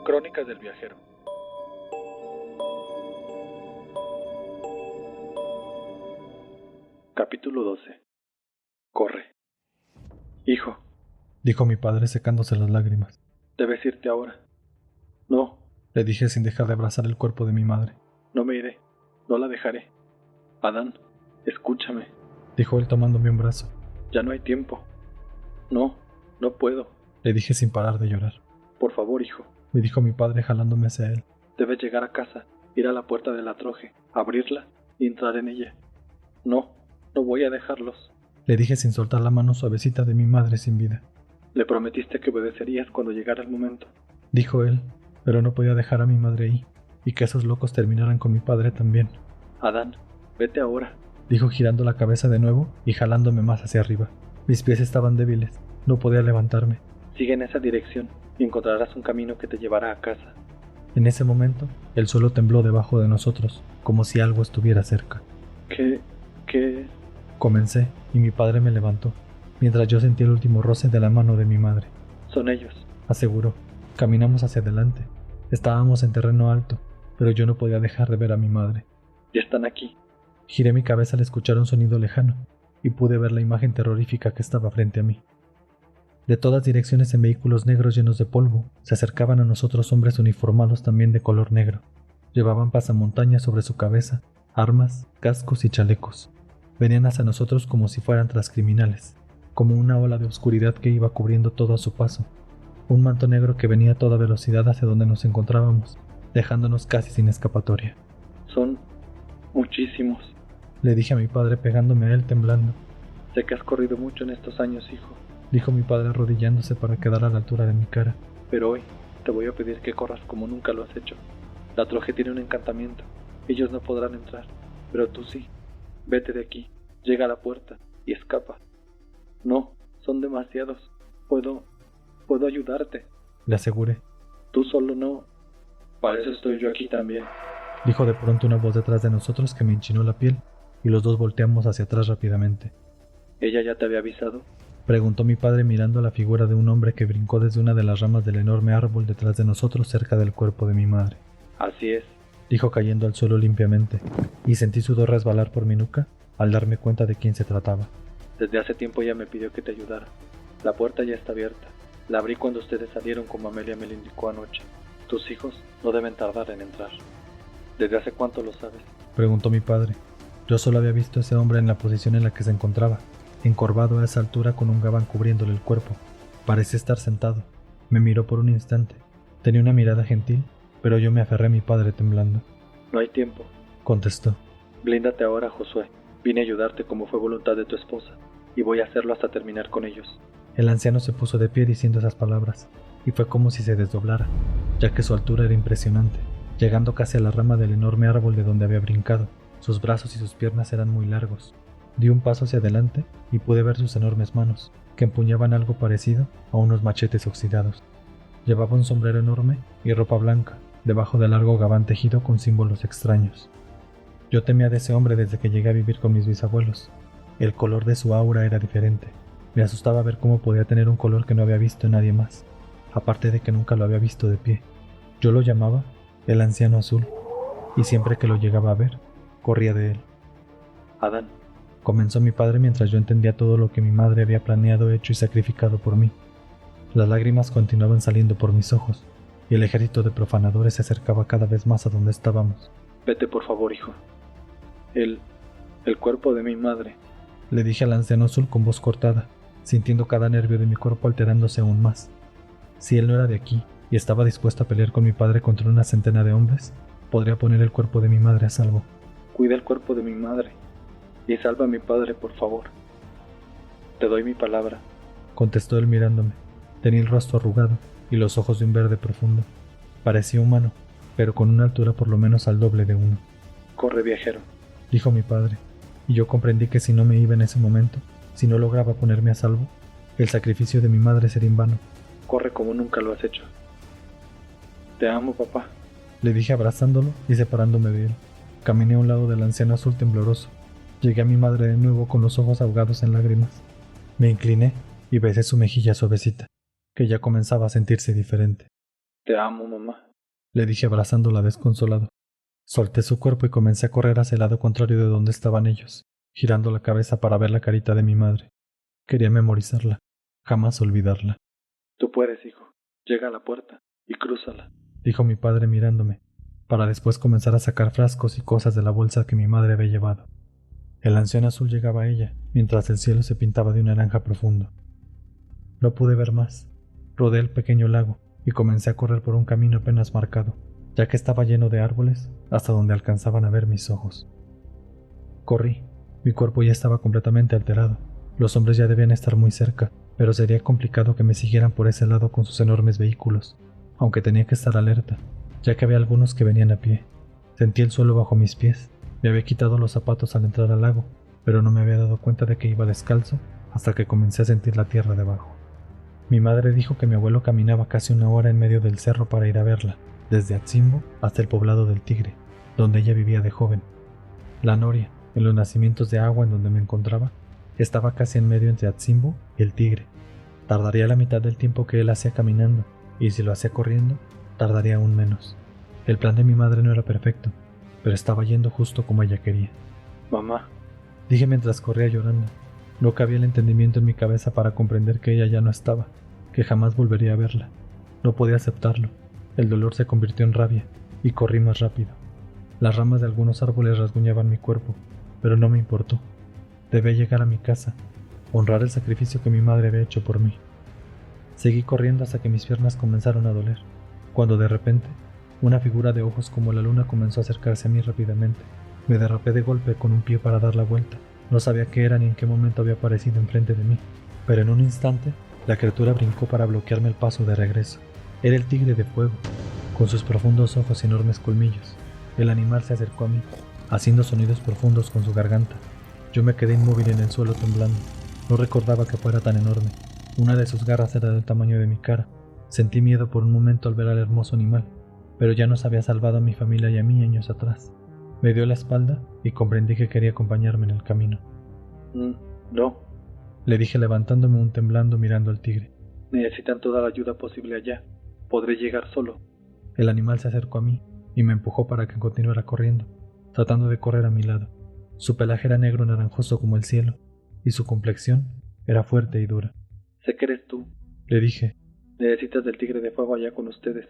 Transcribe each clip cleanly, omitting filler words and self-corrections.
Crónicas del viajero. Capítulo 12. Corre. Hijo, dijo mi padre secándose las lágrimas. debes irte ahora. No, Le dije sin dejar de abrazar el cuerpo de mi madre. no me iré. No la dejaré. Adán, escúchame. Dijo él tomándome un brazo. Ya no hay tiempo. No, no puedo. Le dije sin parar de llorar. Por favor, hijo. Me dijo mi padre jalándome hacia él. Debes llegar a casa, ir a la puerta de la troje, abrirla y entrar en ella. No, no voy a dejarlos. Le dije sin soltar la mano suavecita de mi madre sin vida. Le prometiste que obedecerías cuando llegara el momento. Dijo él, pero no podía dejar a mi madre ahí, y que esos locos terminaran con mi padre también. Adán, vete ahora. Dijo girando la cabeza de nuevo y jalándome más hacia arriba. Mis pies estaban débiles, no podía levantarme. Sigue en esa dirección y encontrarás un camino que te llevará a casa. En ese momento, el suelo tembló debajo de nosotros, como si algo estuviera cerca. ¿Qué? Comencé, y mi padre me levantó, mientras yo sentí el último roce de la mano de mi madre. Son ellos. Aseguró. Caminamos hacia adelante. Estábamos en terreno alto, pero yo no podía dejar de ver a mi madre. Ya están aquí. Giré mi cabeza al escuchar un sonido lejano, y pude ver la imagen terrorífica que estaba frente a mí. De todas direcciones en vehículos negros llenos de polvo, se acercaban a nosotros hombres uniformados también de color negro. Llevaban pasamontañas sobre su cabeza, armas, cascos y chalecos. Venían hacia nosotros como si fueran transcriminales, como una ola de oscuridad que iba cubriendo todo a su paso. Un manto negro que venía a toda velocidad hacia donde nos encontrábamos, dejándonos casi sin escapatoria. Son muchísimos. Le dije a mi padre pegándome a él temblando. Sé que has corrido mucho en estos años, hijo. Dijo mi padre arrodillándose para quedar a la altura de mi cara. Pero hoy te voy a pedir que corras como nunca lo has hecho. La troje tiene un encantamiento. Ellos no podrán entrar, pero tú sí. Vete de aquí, llega a la puerta y escapa. No, son demasiados. Puedo ayudarte. Le aseguré. Tú solo no. Para eso estoy yo aquí también. Dijo de pronto una voz detrás de nosotros que me enchinó la piel, y los dos volteamos hacia atrás rápidamente. ¿Ella ya te había avisado? Preguntó mi padre mirando a la figura de un hombre que brincó desde una de las ramas del enorme árbol detrás de nosotros cerca del cuerpo de mi madre. Así es. Dijo cayendo al suelo limpiamente, y sentí sudor resbalar por mi nuca al darme cuenta de quién se trataba. Desde hace tiempo ella me pidió que te ayudara. La puerta ya está abierta. La abrí cuando ustedes salieron como Amelia me lo indicó anoche. Tus hijos no deben tardar en entrar. ¿Desde hace cuánto lo sabes? Preguntó mi padre. Yo solo había visto a ese hombre en la posición en la que se encontraba, encorvado a esa altura con un gabán cubriéndole el cuerpo. Parecía estar sentado. Me miró por un instante. Tenía una mirada gentil, pero yo me aferré a mi padre temblando. No hay tiempo, contestó. Blíndate ahora, Josué. Vine a ayudarte como fue voluntad de tu esposa, y voy a hacerlo hasta terminar con ellos. El anciano se puso de pie diciendo esas palabras, y fue como si se desdoblara, ya que su altura era impresionante, llegando casi a la rama del enorme árbol de donde había brincado. Sus brazos y sus piernas eran muy largos. Di un paso hacia adelante y pude ver sus enormes manos, que empuñaban algo parecido a unos machetes oxidados. Llevaba un sombrero enorme y ropa blanca, debajo del largo gabán tejido con símbolos extraños. Yo temía de ese hombre desde que llegué a vivir con mis bisabuelos. El color de su aura era diferente. Me asustaba ver cómo podía tener un color que no había visto en nadie más, aparte de que nunca lo había visto de pie. Yo lo llamaba el anciano azul, y siempre que lo llegaba a ver, corría de él. Adán, comenzó mi padre mientras yo entendía todo lo que mi madre había planeado, hecho y sacrificado por mí. Las lágrimas continuaban saliendo por mis ojos, y el ejército de profanadores se acercaba cada vez más a donde estábamos. Vete por favor, hijo. El cuerpo de mi madre. Le dije al anciano azul con voz cortada, sintiendo cada nervio de mi cuerpo alterándose aún más. Si él no era de aquí y estaba dispuesto a pelear con mi padre contra una centena de hombres, podría poner el cuerpo de mi madre a salvo. Cuida el cuerpo de mi madre y salva a mi padre, por favor. Te doy mi palabra, contestó él mirándome. Tenía el rostro arrugado y los ojos de un verde profundo. Parecía humano, pero con una altura por lo menos al doble de uno. Corre, viajero, dijo mi padre, y yo comprendí que si no me iba en ese momento, si no lograba ponerme a salvo, el sacrificio de mi madre sería en vano. Corre como nunca lo has hecho. Te amo, papá, le dije abrazándolo y separándome de él. Caminé a un lado del anciano azul tembloroso. Llegué a mi madre de nuevo con los ojos ahogados en lágrimas. Me incliné y besé su mejilla suavecita, que ya comenzaba a sentirse diferente. Te amo, mamá, le dije abrazándola desconsolado. Solté su cuerpo y comencé a correr hacia el lado contrario de donde estaban ellos, girando la cabeza para ver la carita de mi madre. Quería memorizarla, jamás olvidarla. Tú puedes, hijo. Llega a la puerta y crúzala, dijo mi padre mirándome, para después comenzar a sacar frascos y cosas de la bolsa que mi madre había llevado. El anciano azul llegaba a ella, mientras el cielo se pintaba de un naranja profundo. No pude ver más. Rodeé el pequeño lago y comencé a correr por un camino apenas marcado, ya que estaba lleno de árboles hasta donde alcanzaban a ver mis ojos. Corrí. Mi cuerpo ya estaba completamente alterado. Los hombres ya debían estar muy cerca, pero sería complicado que me siguieran por ese lado con sus enormes vehículos, aunque tenía que estar alerta, ya que había algunos que venían a pie. Sentí el suelo bajo mis pies. Me había quitado los zapatos al entrar al lago, pero no me había dado cuenta de que iba descalzo hasta que comencé a sentir la tierra debajo. Mi madre dijo que mi abuelo caminaba casi 1 hora en medio del cerro para ir a verla, desde Atzimbo hasta el poblado del Tigre, donde ella vivía de joven. La noria, en los nacimientos de agua en donde me encontraba, estaba casi en medio entre Atzimbo y el Tigre. Tardaría la mitad del tiempo que él hacía caminando, y si lo hacía corriendo, tardaría aún menos. El plan de mi madre no era perfecto, pero estaba yendo justo como ella quería. Mamá, dije mientras corría llorando. No cabía el entendimiento en mi cabeza para comprender que ella ya no estaba, que jamás volvería a verla. No podía aceptarlo. El dolor se convirtió en rabia, y corrí más rápido. Las ramas de algunos árboles rasguñaban mi cuerpo, pero no me importó. Debía llegar a mi casa, honrar el sacrificio que mi madre había hecho por mí. Seguí corriendo hasta que mis piernas comenzaron a doler, cuando de repente, una figura de ojos como la luna comenzó a acercarse a mí rápidamente. Me derrapé de golpe con un pie para dar la vuelta. No sabía qué era ni en qué momento había aparecido enfrente de mí, pero en un instante, la criatura brincó para bloquearme el paso de regreso. Era el tigre de fuego, con sus profundos ojos y enormes colmillos. El animal se acercó a mí, haciendo sonidos profundos con su garganta. Yo me quedé inmóvil en el suelo temblando. No recordaba que fuera tan enorme. Una de sus garras era del tamaño de mi cara. Sentí miedo por un momento al ver al hermoso animal, pero ya nos había salvado a mi familia y a mí años atrás. Me dio la espalda y comprendí que quería acompañarme en el camino. No, le dije levantándome aún temblando mirando al tigre. Necesitan toda la ayuda posible allá. Podré llegar solo. El animal se acercó a mí y me empujó para que continuara corriendo, tratando de correr a mi lado. Su pelaje era negro naranjoso como el cielo, y su complexión era fuerte y dura. Sé que eres tú, le dije. Necesitas del tigre de fuego allá con ustedes.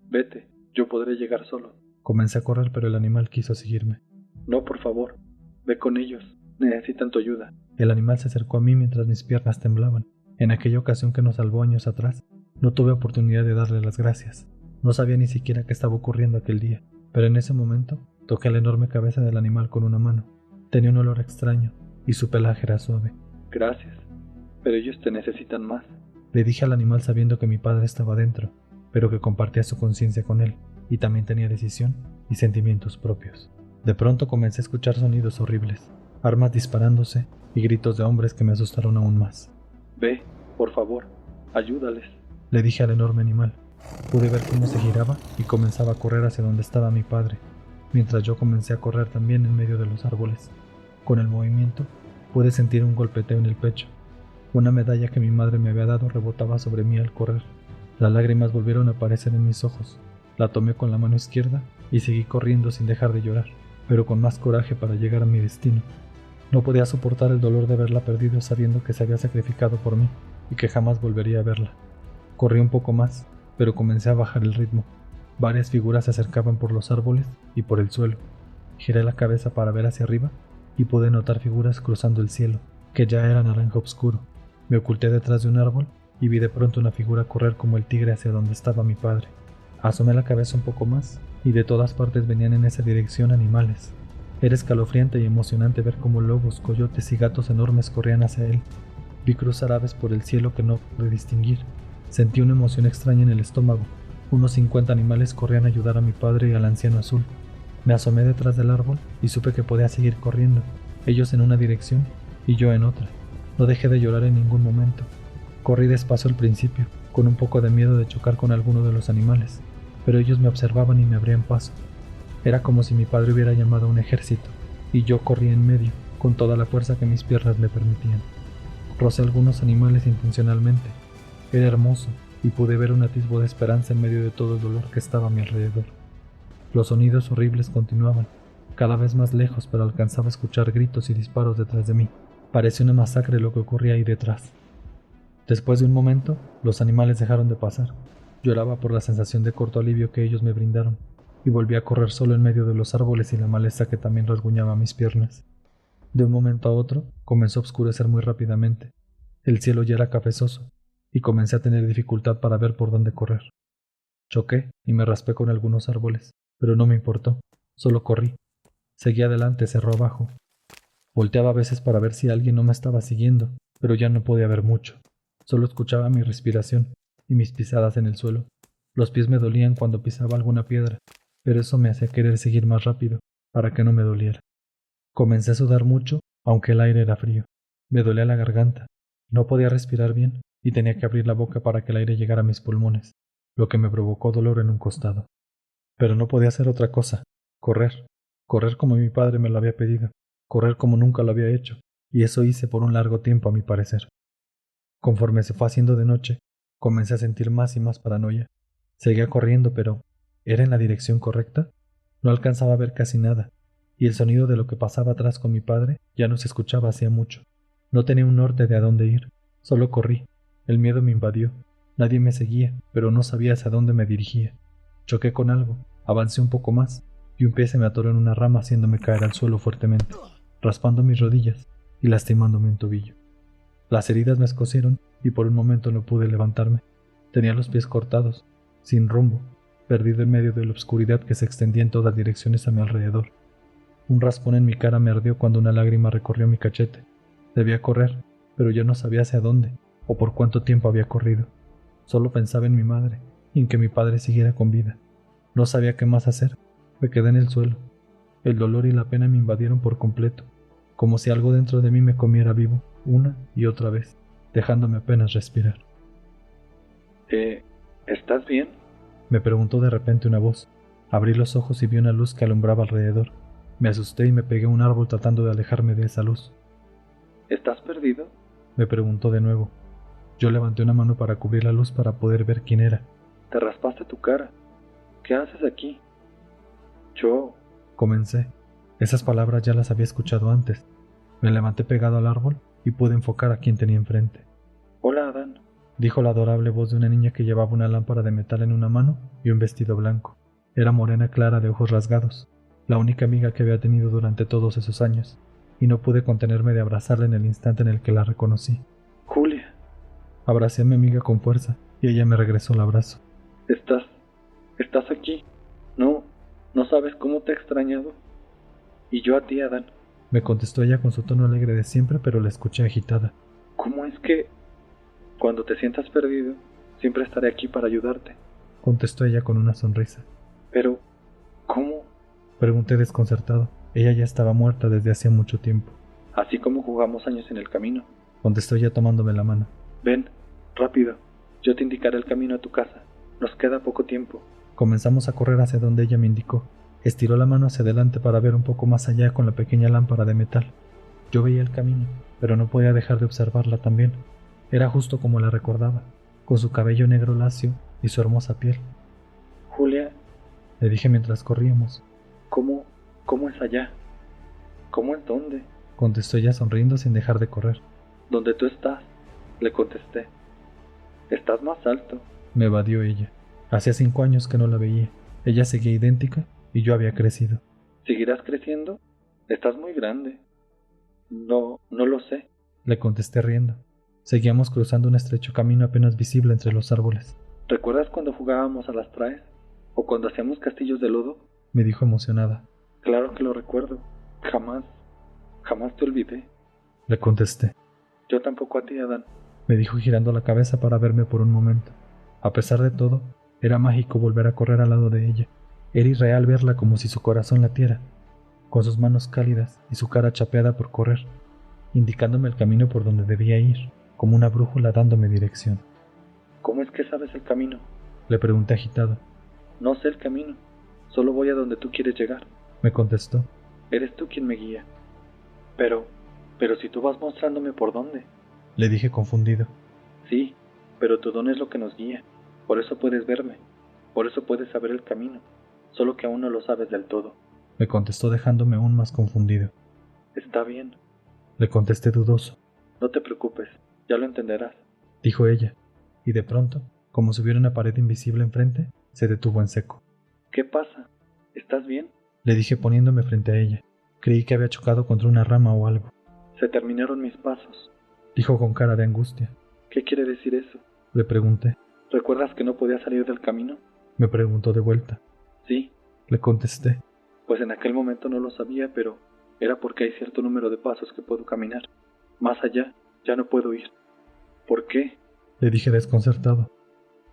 Vete, yo podré llegar solo. Comencé a correr, pero el animal quiso seguirme. No, por favor, ve con ellos. Necesitan tu ayuda. El animal se acercó a mí mientras mis piernas temblaban. En aquella ocasión que nos salvó años atrás, no tuve oportunidad de darle las gracias. No sabía ni siquiera qué estaba ocurriendo aquel día, pero en ese momento toqué la enorme cabeza del animal con una mano. Tenía un olor extraño y su pelaje era suave. Gracias, pero ellos te necesitan más. Le dije al animal sabiendo que mi padre estaba dentro, pero que compartía su conciencia con él y también tenía decisión y sentimientos propios. De pronto comencé a escuchar sonidos horribles, armas disparándose y gritos de hombres que me asustaron aún más. Ve, por favor, ayúdales, le dije al enorme animal. Pude ver cómo se giraba y comenzaba a correr hacia donde estaba mi padre, mientras yo comencé a correr también en medio de los árboles. Con el movimiento, pude sentir un golpeteo en el pecho. Una medalla que mi madre me había dado rebotaba sobre mí al correr. Las lágrimas volvieron a aparecer en mis ojos. La tomé con la mano izquierda y seguí corriendo sin dejar de llorar, pero con más coraje para llegar a mi destino. No podía soportar el dolor de haberla perdido sabiendo que se había sacrificado por mí y que jamás volvería a verla. Corrí un poco más, pero comencé a bajar el ritmo. Varias figuras se acercaban por los árboles y por el suelo. Giré la cabeza para ver hacia arriba y pude notar figuras cruzando el cielo, que ya era naranja oscuro. Me oculté detrás de un árbol y vi de pronto una figura correr como el tigre hacia donde estaba mi padre. Asomé la cabeza un poco más y de todas partes venían en esa dirección animales. Era escalofriante y emocionante ver cómo lobos, coyotes y gatos enormes corrían hacia él. Vi cruzar aves por el cielo que no pude distinguir. Sentí una emoción extraña en el estómago. Unos 50 animales corrían a ayudar a mi padre y al anciano azul. Me asomé detrás del árbol y supe que podía seguir corriendo, ellos en una dirección y yo en otra. No dejé de llorar en ningún momento. Corrí despacio al principio, con un poco de miedo de chocar con alguno de los animales, pero ellos me observaban y me abrían paso. Era como si mi padre hubiera llamado a un ejército, y yo corría en medio, con toda la fuerza que mis piernas me permitían. Rocé algunos animales intencionalmente. Era hermoso y pude ver un atisbo de esperanza en medio de todo el dolor que estaba a mi alrededor. Los sonidos horribles continuaban, cada vez más lejos, pero alcanzaba a escuchar gritos y disparos detrás de mí. Parecía una masacre lo que ocurría ahí detrás. Después de un momento, los animales dejaron de pasar. Lloraba por la sensación de corto alivio que ellos me brindaron, y volví a correr solo en medio de los árboles y la maleza que también rasguñaba mis piernas. De un momento a otro, comenzó a oscurecer muy rápidamente. El cielo ya era cafezoso, y comencé a tener dificultad para ver por dónde correr. Choqué y me raspé con algunos árboles, pero no me importó, solo corrí. Seguí adelante, cerro abajo. Volteaba a veces para ver si alguien no me estaba siguiendo, pero ya no podía ver mucho. Solo escuchaba mi respiración y mis pisadas en el suelo. Los pies me dolían cuando pisaba alguna piedra, pero eso me hacía querer seguir más rápido, para que no me doliera. Comencé a sudar mucho, aunque el aire era frío. Me dolía la garganta. No podía respirar bien y tenía que abrir la boca para que el aire llegara a mis pulmones, lo que me provocó dolor en un costado. Pero no podía hacer otra cosa. Correr. Correr como mi padre me lo había pedido. Correr como nunca lo había hecho. Y eso hice por un largo tiempo, a mi parecer. Conforme se fue haciendo de noche, comencé a sentir más y más paranoia. Seguía corriendo, pero ¿era en la dirección correcta? No alcanzaba a ver casi nada, y el sonido de lo que pasaba atrás con mi padre ya no se escuchaba hacía mucho. No tenía un norte de a dónde ir, solo corrí. El miedo me invadió. Nadie me seguía, pero no sabía hacia dónde me dirigía. Choqué con algo, avancé un poco más, y un pie se me atoró en una rama haciéndome caer al suelo fuertemente, raspando mis rodillas y lastimándome un tobillo. Las heridas me escocieron y por un momento no pude levantarme. Tenía los pies cortados, sin rumbo, perdido en medio de la oscuridad que se extendía en todas direcciones a mi alrededor. Un raspón en mi cara me ardió cuando una lágrima recorrió mi cachete. Debía correr, pero yo no sabía hacia dónde o por cuánto tiempo había corrido. Solo pensaba en mi madre y en que mi padre siguiera con vida. No sabía qué más hacer. Me quedé en el suelo. El dolor y la pena me invadieron por completo, como si algo dentro de mí me comiera vivo, una y otra vez, dejándome apenas respirar. ¿Estás bien? Me preguntó de repente una voz. Abrí los ojos y vi una luz que alumbraba alrededor. Me asusté y me pegué a un árbol tratando de alejarme de esa luz. ¿Estás perdido? Me preguntó de nuevo. Yo levanté una mano para cubrir la luz para poder ver quién era. Te raspaste tu cara. ¿Qué haces aquí? Yo... Comencé. Esas palabras ya las había escuchado antes. Me levanté pegado al árbol y pude enfocar a quien tenía enfrente. Hola, Adán, dijo la adorable voz de una niña que llevaba una lámpara de metal en una mano y un vestido blanco. Era morena clara de ojos rasgados, la única amiga que había tenido durante todos esos años, y no pude contenerme de abrazarla en el instante en el que la reconocí. Julia. Abracé a mi amiga con fuerza y ella me regresó el abrazo. ¿Estás aquí? ¿No sabes cómo te he extrañado? Y yo a ti, Adán. Me contestó ella con su tono alegre de siempre, pero la escuché agitada. ¿Cómo es que, cuando te sientas perdido, siempre estaré aquí para ayudarte? Contestó ella con una sonrisa. Pero, ¿cómo? Pregunté desconcertado. Ella ya estaba muerta desde hacía mucho tiempo. Así como jugamos años en el camino. Contestó ella tomándome la mano. Ven, rápido. Yo te indicaré el camino a tu casa. Nos queda poco tiempo. Comenzamos a correr hacia donde ella me indicó. Estiró la mano hacia adelante para ver un poco más allá con la pequeña lámpara de metal. Yo veía el camino, pero no podía dejar de observarla también. Era justo como la recordaba, con su cabello negro lacio y su hermosa piel. Julia, le dije mientras corríamos. ¿Cómo es allá? ¿Cómo es dónde? Contestó ella sonriendo sin dejar de correr. ¿Dónde tú estás? Le contesté. Estás más alto. Me evadió ella. Hacía 5 años que no la veía. Ella seguía idéntica y yo había crecido. ¿Seguirás creciendo? Estás muy grande. No lo sé. Le contesté riendo. Seguíamos cruzando un estrecho camino apenas visible entre los árboles. ¿Recuerdas cuando jugábamos a las traes? ¿O cuando hacíamos castillos de lodo? Me dijo emocionada. Claro que lo recuerdo. Jamás te olvidé. Le contesté. Yo tampoco a ti, Adán. Me dijo girando la cabeza para verme por un momento. A pesar de todo, era mágico volver a correr al lado de ella. Era irreal verla como si su corazón latiera, con sus manos cálidas y su cara chapeada por correr, indicándome el camino por donde debía ir, como una brújula dándome dirección. ¿Cómo es que sabes el camino? Le pregunté agitado. No sé el camino, solo voy a donde tú quieres llegar. Me contestó. Eres tú quien me guía. Pero si tú vas mostrándome por dónde. Le dije confundido. Sí, pero tu don es lo que nos guía. Por eso puedes verme. Por eso puedes saber el camino. Solo que aún no lo sabes del todo. Me contestó dejándome aún más confundido. Está bien. Le contesté dudoso. No te preocupes. Ya lo entenderás. Dijo ella, y de pronto, como si hubiera una pared invisible enfrente, se detuvo en seco. ¿Qué pasa? ¿Estás bien? Le dije poniéndome frente a ella. Creí que había chocado contra una rama o algo. Se terminaron mis pasos. Dijo con cara de angustia. ¿Qué quiere decir eso? Le pregunté. ¿Recuerdas que no podía salir del camino? Me preguntó de vuelta. Sí. Le contesté. Pues en aquel momento no lo sabía, pero era porque hay cierto número de pasos que puedo caminar. Más allá, ya no puedo ir. ¿Por qué? Le dije desconcertado.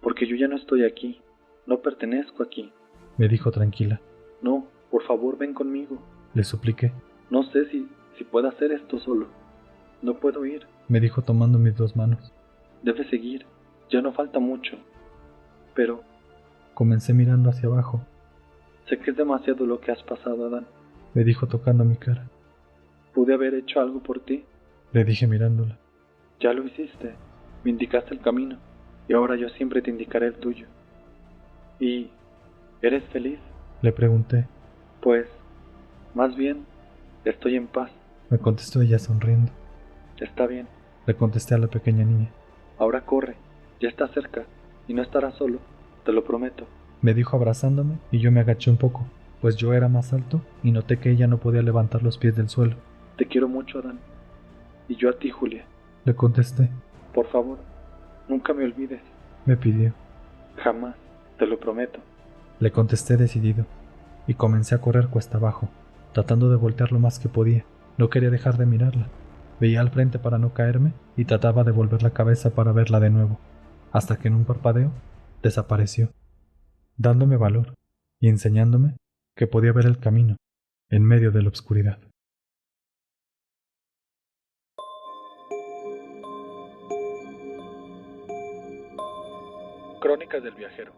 Porque yo ya no estoy aquí. No pertenezco aquí. Me dijo tranquila. No, por favor, ven conmigo. Le supliqué. No sé si puedo hacer esto solo. No puedo ir. Me dijo tomando mis dos manos. Debes seguir. Ya no falta mucho. Pero Comencé mirando hacia abajo. sé que es demasiado lo que has pasado, Adán. Me dijo tocando mi cara. ¿Pude haber hecho algo por ti? Le dije mirándola. Ya lo hiciste. Me indicaste el camino. Y ahora yo siempre te indicaré el tuyo. ¿Y eres feliz? Le pregunté. Pues, más bien, estoy en paz. Me contestó ella sonriendo. Está bien. Le contesté a la pequeña niña. Ahora corre. Ya estás cerca. Y no estarás solo. Te lo prometo. Me dijo abrazándome y yo me agaché un poco, pues yo era más alto y noté que ella no podía levantar los pies del suelo. Te quiero mucho, Adán. Y yo a ti, Julia. Le contesté. Por favor, nunca me olvides. Me pidió. Jamás. Te lo prometo. Le contesté decidido y comencé a correr cuesta abajo, tratando de voltear lo más que podía. No quería dejar de mirarla. Veía al frente para no caerme y trataba de volver la cabeza para verla de nuevo, hasta que en un parpadeo desapareció, dándome valor y enseñándome que podía ver el camino en medio de la oscuridad. Crónicas del viajero.